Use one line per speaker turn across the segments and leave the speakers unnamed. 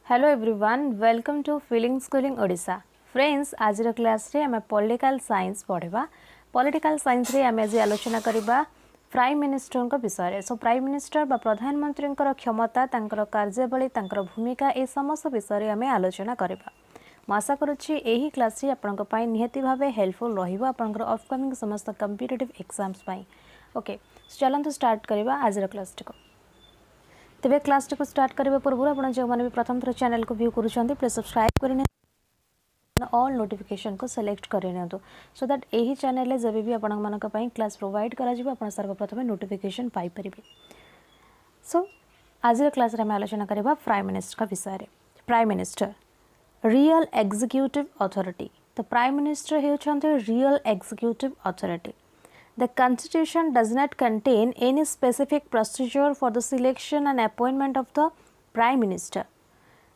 Hello everyone welcome to Feeling Schooling Odisha friends आज class रे आम पॉलिटिकल साइंस पढ़ा पॉलिटिकल साइंस रे आम आज आलोचना करबा प्राइम मिनिस्टर को विषय रे सो प्राइम मिनिस्टर बा प्रधानमंत्री क्षमता तांकर कार्यावली तांकर भूमिका ए समस्त विषय रे आम आलोचना करबा मैं आशा करुच्ची यही क्लास रे आपन पई निहति भाबे हेल्पफुल रहिबो आपनकर अपकमिंग समस्त कॉम्पिटिटिव एग्जाम्स पई ओके चलंतु स्टार्ट करबा आज क्लास को तेरे क्लास को स्टार्ट करने पूर्व आप जो मैंने भी प्रथम थर चैनल को व्यू करुँच प्लीज सब्सक्राइब कर ऑल नोटिफिकेशन को सिलेक्ट कर सो दैट यही चैनल जब भी आपण क्लास प्रोवाइड कर सर्वप्रथम नोटिफिकेशन पाइपर। सो आज क्लास आम आलोचना करवा प्राइम मिनिस्टर का विषय में। Prime minister real executive authority तो प्राइम मिनिस्टर होती real executive authority. The Constitution does not contain any specific procedure for the selection and appointment of the Prime Minister.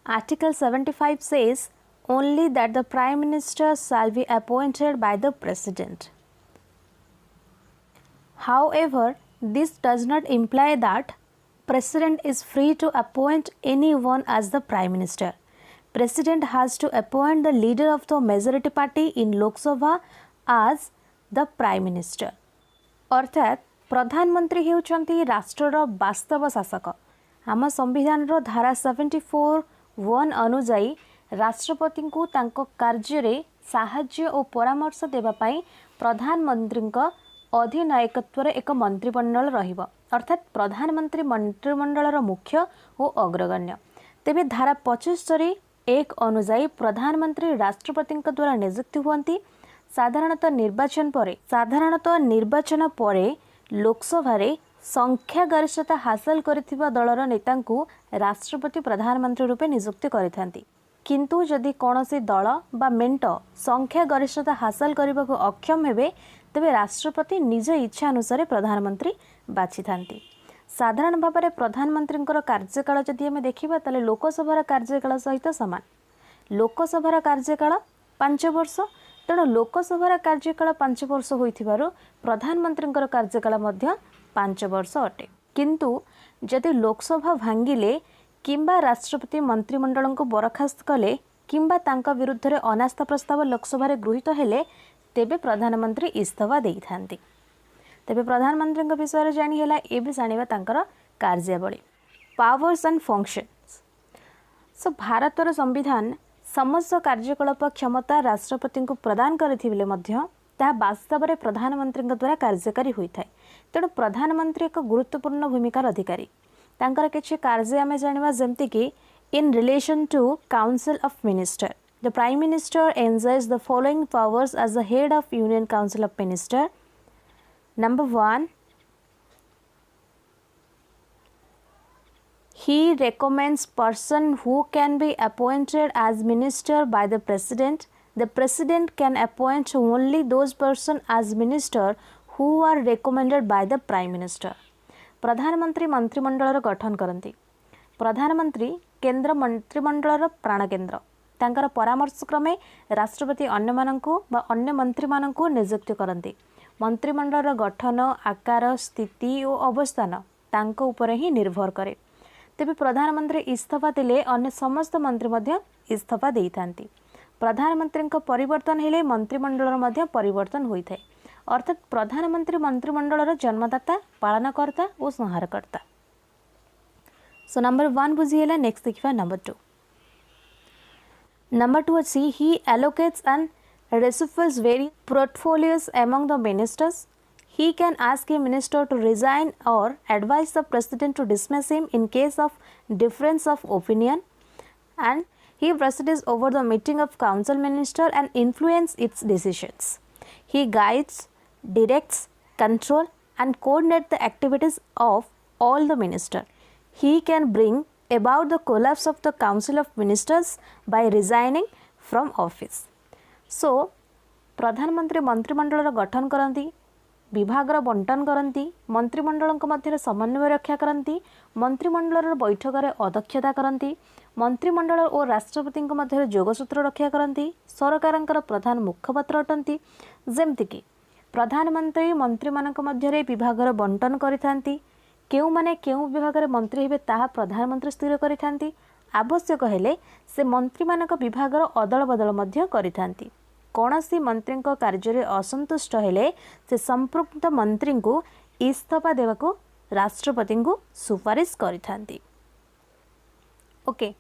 Article 75 says only that the Prime Minister shall be appointed by the President. However, this does not imply that President is free to appoint anyone as the Prime Minister. President has to appoint the leader of the majority party in Lok Sabha as the Prime Minister. अर्थात प्रधानमंत्री होउचंती राष्ट्रर वास्तव शासक। आम संविधान धारा 74(1) अनुजाई राष्ट्रपति को तांको कार्य रे साहाय्य और परामर्श देबा पई प्रधानमंत्री अधिनायकत्व एक मंत्रिमंडल रहिबो अर्थात प्रधानमंत्री मंत्रिमंडलर मुख्य और अग्रगण्य। तेबे धारा 75(1) अनुजाई प्रधानमंत्री राष्ट्रपति द्वारा नियुक्त हुअंती। साधारणतः निर्वाचन परे लोकसभा रे संख्या गरिष्ठता हासिल करिथिबा दलर नेता को राष्ट्रपति प्रधानमंत्री रूपे नियुक्त करिथांती। किंतु जदि कौनसी दल बा मेंट संख्या गरिष्ठता हासिल करने को अक्षम हेबे तेबे राष्ट्रपति निज इच्छा अनुसार प्रधानमंत्री बाछि थांती। साधारण भाव में प्रधानमंत्री कार्यकाल जदि आम देखा ताले लोकसभा कार्यकाल सहित सामान। लोकसभा कार्यकाल 5 वर्ष तेणु लोकसभा कार्यकाल 5 वर्ष होइथिबारु प्रधानमंत्री कार्यकाल 5 वर्ष अटे। किंतु जदि लोकसभा भांगिले किंबा राष्ट्रपति मंत्रिमंडल को बरखास्त कले किंबा तांका विरुद्ध रे अनास्था प्रस्ताव लोकसभा गृहीत हेले तेबे प्रधानमंत्री इस्तीफा देई थांती। तेबे प्रधानमंत्री विषय रे जानि हैला ए भी जानिबा तांकर कार्यावली पावर्स एंड फंक्शंस। सो भारतर संविधान समस्त कार्यकलाप क्षमता राष्ट्रपति को प्रदान करथिबले मध्य ता वास्तव में प्रधानमंत्री द्वारा कार्यकारी होता है। तेणु प्रधानमंत्री एक गुरुत्वपूर्ण भूमिकार अधिकारी। तांकर किछि कार्य आमे जानिबा जेमति कि in relation to council of minister the prime minister enjoys the following powers as the head of union council of minister. Number 1, he recommends person who can be appointed as minister by the president. The president can appoint only those person as minister who are recommended by the prime minister. प्रधानमंत्री मंत्रिमंडल गठन करती। प्रधानमंत्री केंद्र मंत्रिमंडल प्राण केंद्र तांकर परामर्श क्रमे राष्ट्रपति अन्य मंत्री मानक नियुक्त करती। मंत्रिमंडल गठन आकार स्थिति और अवस्थान तांको उपरे ही निर्भर करे। तेबे प्रधानमंत्री इस्तीफा दिले अन्य समस्त मंत्री मध्य इस्तीफा देई थांती। प्रधानमंत्री को परिवर्तन हेले मंत्रिमंडल मध्य परिवर्तन होइथाय अर्थात प्रधानमंत्री मंत्रिमंडलर जन्मदाता पालनकर्ता और संहारकर्ता। सो नंबर 1 बुझीला। नेक्स्ट देखिबा नंबर 2। नंबर 2 अछि ही allocates and reshuffles various portfolios among the ministers. He can ask a minister to resign or advise the president to dismiss him in case of difference of opinion, and he presides over the meeting of council minister and influence its decisions. He guides, directs, control and coordinate the activities of all the minister. He can bring about the collapse of the council of ministers by resigning from office. So प्रधानमंत्री मंत्रिमंडल गठन करती, विभागर बंटन करती, मंत्रिमंडल मध्य समन्वय रक्षा करती, मंत्रिमंडल बैठक में अध्यक्षता करती, मंत्रिमंडल और राष्ट्रपति मध्य जोगसूत्र रक्षा करती, सरकार प्रधान मुखपात्र अटंती। जेमतिक प्रधानमंत्री मंत्री मानक मध्य विभागर बंटन करथांती, केउ माने केउ विभाग रे मंत्री हेबे ताहा प्रधानमंत्री स्थिर करिथांती आवश्यक हेले से मंत्री मानक विभागर अदल बदल मध्य करिथांती। कौनसी मंत्री कार्य असंतुष्ट हेले से संपृक्त मंत्री को इस्तीफा देवाको राष्ट्रपति को सुपारिश करिथांती। ओके,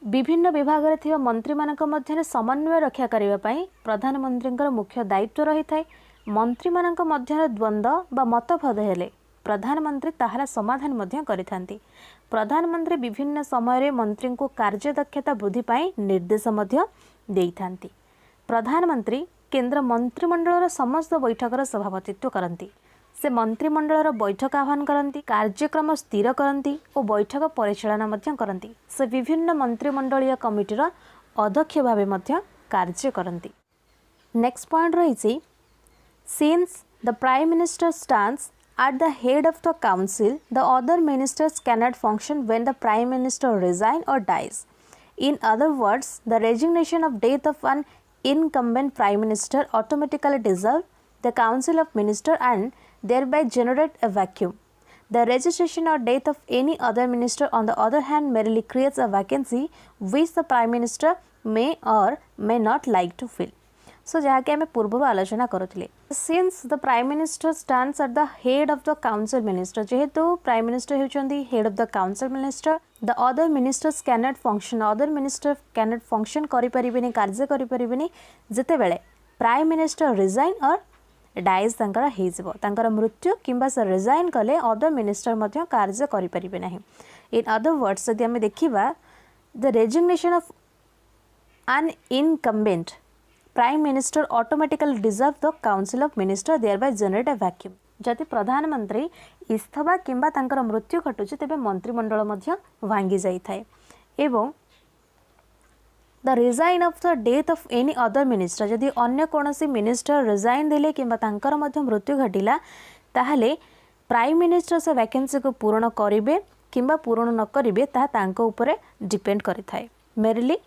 विभिन्न विभाग रे थिबा मंत्री मानक मध्य समन्वय रक्षा करने पाई प्रधानमंत्री मुख्य दायित्व रही थाए। मंत्री मानक मध्य द्वंद्व बा मतभेद हेले प्रधानमंत्री ताहार समाधान मध्य करिथांती। प्रधानमंत्री विभिन्न समय रे मंत्री को कार्यदक्षता वृद्धि पाई निर्देश मध्य देइथांती। प्रधानमंत्री केंद्र मंत्रिमंडल समस्त बैठकर सभापतित्व करती। से मंत्रिमंडल बैठक आह्वान करती, कार्यक्रम स्थिर करती और बैठक परिचालना मध्य करती। से विभिन्न मंत्रिमंडलीय कमिटीर अध्यक्ष भावे मध्य कार्य करती। नेक्स्ट पॉइंट रही, since the prime minister stands at the head of the council, the other ministers cannot function when the prime minister resigns or dies. In other words, the resignation or death of an incumbent prime minister automatically dissolves the council of ministers and thereby generate a vacuum. The registration or death of any other minister, on the other hand, merely creates a vacancy which the prime minister may or may not like to fill. So जहाँकि आम पूर्व आलोचना करुले, since the prime minister stands at the head of the council minister, जेहेतु prime minister होती head of the council minister, the other ministers cannot function, other minister cannot function करें कार्य करें जितेबले prime minister resign or dies तांकर मृत्यु किंबा से रिजाइन कले अदर मिनिस्टर कार्य करें ना। इन अदर वर्ड्स यदि आम देखा, the resignation of an incumbent prime minister automatically deserve the council of minister thereby generate a vacuum. जदि प्रधानमंत्री इस्तीफा किंबा तांकर मृत्यु घटुची तेबे मंत्रिमंडल मध्य भांगी जाई थाए एवं the resign of the death of any other minister, जदि अन्य कोनोसी मिनिस्टर रिजाइन देले किंबा तांकर मध्य मृत्यु घटिला ताहले प्राइम मिनिस्टर से वैकेंसी को पूर्ण करिवे किंबा पूर्ण न करिवे ता तांको उपरे डिपेंड करि थाए। Merely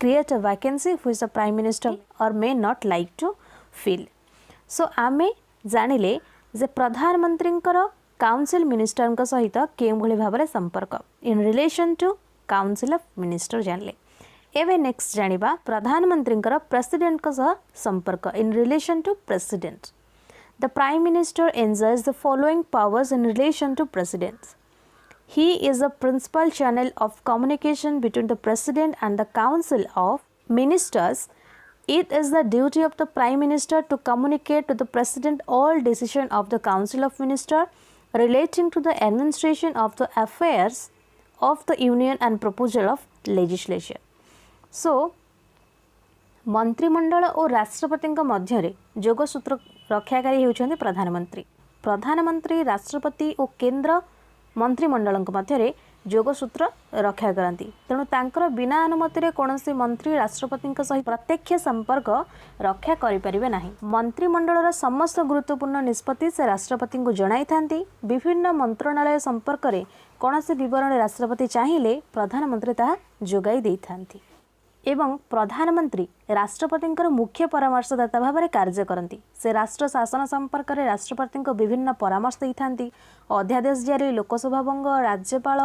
create a vacancy which the prime minister or may not like to fill. So आमे जानिले जे प्रधानमंत्री काउंसिल मिनिस्टर सहित केउ भली भाबरे संपर्क in relation to council of minister जानले। एवे नेक्स्ट जानिबा प्रधानमंत्री प्रेसिडेंट सह संपर्क in relation to president. The prime minister enjoys the following powers in relation to president. He is the principal channel of communication between the President and the Council of Ministers. It is the duty of the Prime Minister to communicate to the President all decisions of the Council of Ministers relating to the administration of the affairs of the Union and proposal of legislation. So, मंत्रिमंडल और राष्ट्रपति मध्य जोगसूत्र रक्षाकारी होती प्रधानमंत्री। प्रधानमंत्री राष्ट्रपति और केंद्र मंत्रिमंडल मध्य जोगसूत्र रक्षा करती। तेणु तांकर बिना अनुमति कौन मंत्री राष्ट्रपति सहित प्रत्यक्ष संपर्क रक्षा करें ना। मंत्रिमंडल समस्त गुरुत्वपूर्ण निष्पत्ति से राष्ट्रपति को जनाई था। विभिन्न मंत्रणालय संपर्क में कौन विवरण राष्ट्रपति चाहिए प्रधानमंत्री ता जोगाई दे था एवं प्रधानमंत्री राष्ट्रपति मुख्य परामर्शदाता भाव में कार्य करती। से राष्ट्र शासन संपर्क में राष्ट्रपति विभिन्न परामर्श देते। अध्यादेश जारी, लोकसभा भंग, राज्यपाल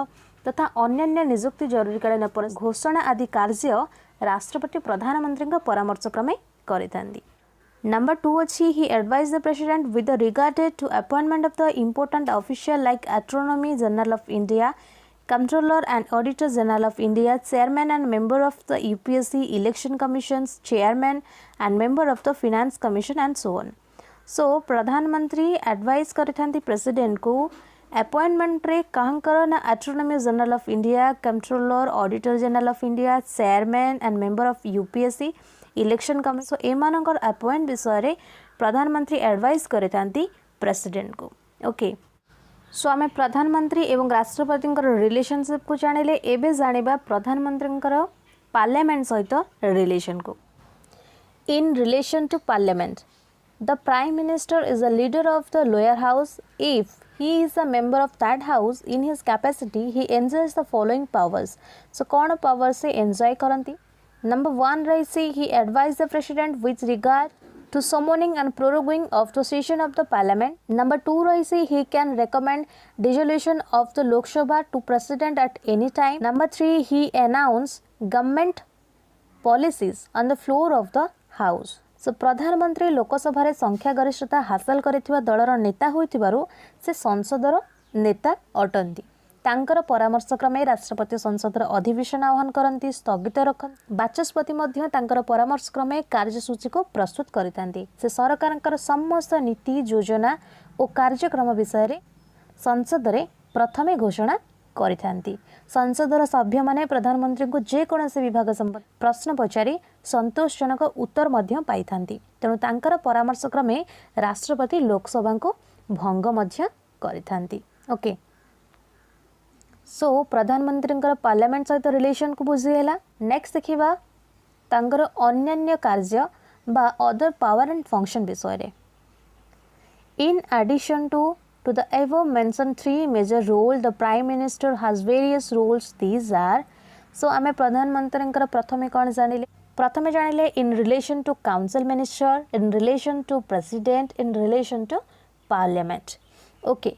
तथा अन्य नियुक्ति जरूरीकालीन घोषणा आदि कार्य राष्ट्रपति प्रधानमंत्री परामर्श क्रमे करिथांती। नंबर 2 अच्छी ही advise the president with regarded to appointment of the important official like astronomy general of India, Comptroller and Auditor General of India, Chairman and Member of the UPSC Election Commissions, Chairman and Member of the Finance Commission and so on. So प्रधानमंत्री advice करिथांती president को appointment रे कहंकर ना astronomy general of India, controller, auditor general of India, chairman and member of UPSC election commission. So एमानकर appoint विषय रे प्रधानमंत्री एडवाइस करिथांती प्रेसिडेंट को। ओके, सो आम प्रधानमंत्री एवं राष्ट्रपति रिलेशनशिप को जानिले। एबे जानिबा प्रधानमंत्री पार्लियामेंट सहित रिलेशन को। In relation to parliament, the prime minister is the leader of the lower house. If he is a member of that house, in his capacity he enjoys the following powers. So कौन powers से enjoy करती? Number 1 रही he advise the president with regard to summoning and proroguing of the session of the parliament. Number 2 रही he can recommend dissolution of the Lok Sabha to president at any time. Number 3 he announce government policies on the floor of the house. So प्रधानमंत्री लोकसभा रे संख्या गरिष्ठता हासिल करिथिबा दलर नेता होइथिबारु से संसदर नेता अटंती। तांकर परामर्श क्रमे राष्ट्रपति संसदर अधिवेशन आह्वान करती, स्थगित रखन। बाचस्पति मध्य तांकर परामर्श क्रमे कार्यसूची को प्रस्तुत करितांती। से सरकारकर समस्त नीति योजना और कार्यक्रम विषय संसद रे प्रथमे घोषणा करितांती। संसदर सभ्य माने प्रधानमंत्री को जेकोसी विभाग संबंध प्रश्न पचारि संतोषजनक उत्तर मध्य पाइथांती। तेणु तांकर परामर्श क्रमे राष्ट्रपति लोकसभा को भंग मध्य करिथांती। ओके, सो प्रधानमंत्री पार्लियामेंट सहित रिलेशन को बुझीगला। नेक्स्ट देखिबा तांकर अन्यान्य कार्य बा अदर पावर एंड फंक्शन विषय। In addition to the above mentioned three major role, the prime minister has various roles. These are, so आमे प्रधानमंत्री प्रथमे कौन जानिले? प्रथमे जानिले in relation to council minister, in relation to president, in relation to parliament. Okay,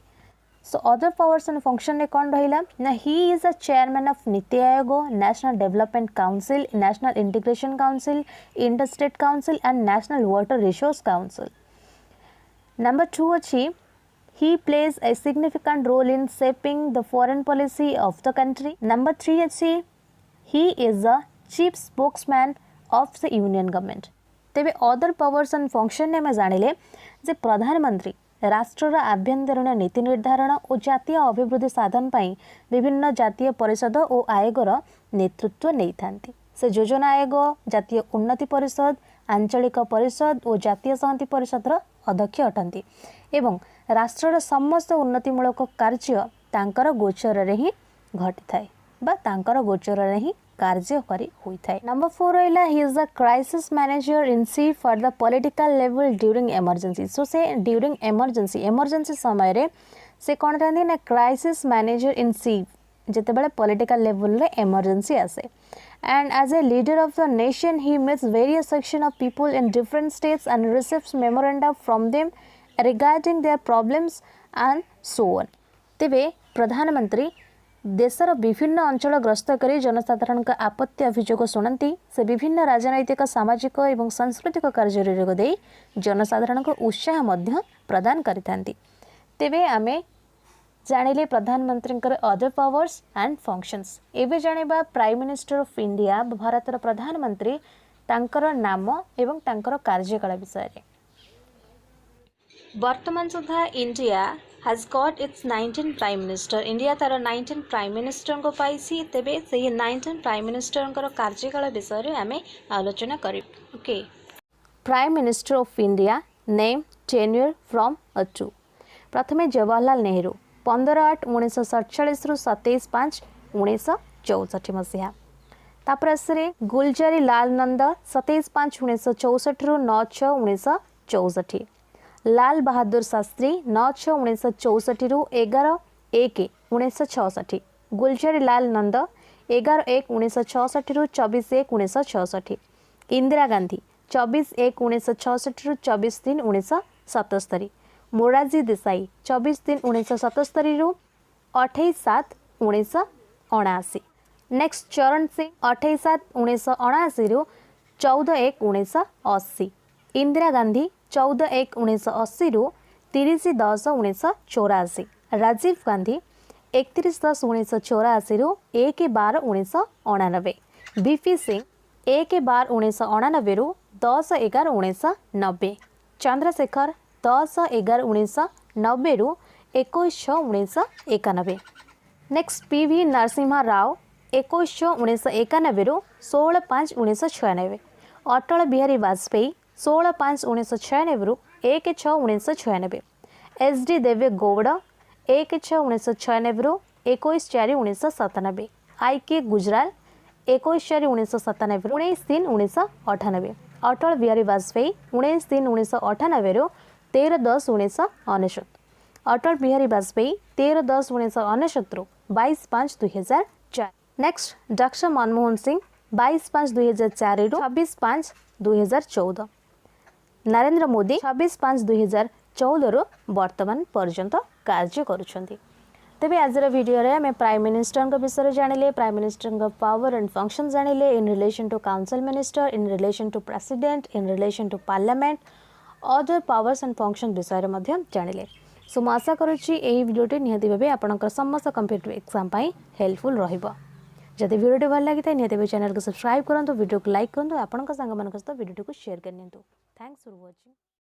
so other powers and function ने कौन रहिला ना? he is a chairman of NITI Aayog, national development council, national integration council, interstate council and national water resource council. Number 2 अच्छी, he plays a significant role in shaping the foreign policy of the country. Number 3 अच्छी, he is the chief spokesman of the union government. तेबे other powers and function ने मैं जानिले जे प्रधानमंत्री राष्ट्रर आभ्यंतरीण नीति निर्धारण और जातीय अभिवृद्धि साधन पाई विभिन्न जातीय परिषद और आयोगर नेतृत्व नहीं थांती। से योजना आयोग, जातीय उन्नति परिषद, आंचलिक परिषद और जातीय संहति परिषदर अध्यक्ष अटंती एवं राष्ट्रर समस्त उन्नतिमूलक कार्य तांकर गोचर रे ही घटी थाए बा तांकर गोचर रे ही कार्य करी हुई थाए। नंबर 4 रहिला he is the crisis manager in chief for the political level during emergency. So से ड्यूरिंग इमरजेंसी समय रे से कोन रहंदी ना क्राइसिस मैनेजर इन चीफ जते बेले पॉलिटिकल लेवल रे इमरजेंसी आसे। And as a leader of the nation, he meets various sections of people in different states and receives memoranda from them regarding their problems and so on. तेबे प्रधानमंत्री देशर विभिन्न अंचल ग्रस्त करी जनसाधारण का आपत्ति अभियोग शुणती। से विभिन्न राजनैतिक, सामाजिक और सांस्कृतिक कार्य जोग दे जनसाधारण को उत्साह मध्य प्रदान करिथांती। तेबे आमे जानिले प्रधानमंत्री अदर पावर्स एंड फंक्शंस। एबे जानिबा प्राइम मिनिस्टर ऑफ इंडिया भारतर प्रधानमंत्री तांकर नाम एवं तांकर कार्यकाल विषय। वर्तमान सुधा India has got its 19 prime minister. India तार 19 प्राइम मिनिस्टर को पाइसी। तेबे से 19 प्राइम मिनिस्टर कार्यकाल विषय रे आमे आलोचना करी। Okay, prime minister of India name, tenure from to. प्रथमे जवाहरलाल नेहरू 15/8/1947 रु 27/5/1964 मसीहा। तापर आसरे गुलजारी लाल नंद 27/5/1964 रु 9/6/1964। लाल बहादुर शास्त्री 9/6/1964 रु 11/1/1966। गुलजारी लाल नंद 11/1/1966 रु 24/1/1966। इंदिरा गांधी 24/1/1966 रु 24/3/1977। मोरारजी देसाई 24/3/1977 रु 28/7/1979। नेक्स्ट चरण सिंह 28/7/1979 रु 14/1/1980। इंदिरा गांधी 14/1/1980 रु 30/10/1984। राजीव गांधी 31/10/1984 रु 1/12/1989। बीपी सिंह 1/12/1989 रु 10/11/1990। चंद्रशेखर 10/11/1990 रु 21/6/1991। नेक्स्ट पीवी नरसिम्हा राव 21/6/1991 रु 16/5/1996। अटल बिहारी वाजपेयी 16/5/1996 रु 1/6/1996। एसडी देवे गौड़ 1/6/1996 रु 21/4/1997। आईके गुजराल 21/4/1997 रु 19/3/1998। अटल बिहारी वाजपेयी 19/3/1998 रु 13/10/1999। अटल बिहारी वाजपेयी 13/10/1999 रु 22/5/2004। नेक्स्ट डॉक्टर मनमोहन सिंह 22/5/2004 रु 26/5/2014। नरेंद्र मोदी 26/5/2014 वर्तमान पर्यंत कार्य करुछंती। तेबे आजर वीडियो रे हमें प्राइम मिनिस्टर विषय जानिले, prime minister power and function जानिले in relation to council minister, in relation to president, in relation to parliament, other powers and function विषय रे जानिले। सो मैं आशा करुच्ची यही वीडियोटी निहाती भावे आपनकर समस्त कंपिटिटिव एग्जाम पाई हेल्पफुल रहिबो। जदि वीडियो भल लगी था निहाती भावे चैनल को सब्सक्राइब करंतु, वीडियो को लाइक करंतु, आपनकर संग मानक सहित वीडियो को शेयर करनियंतु। Thanks for watching.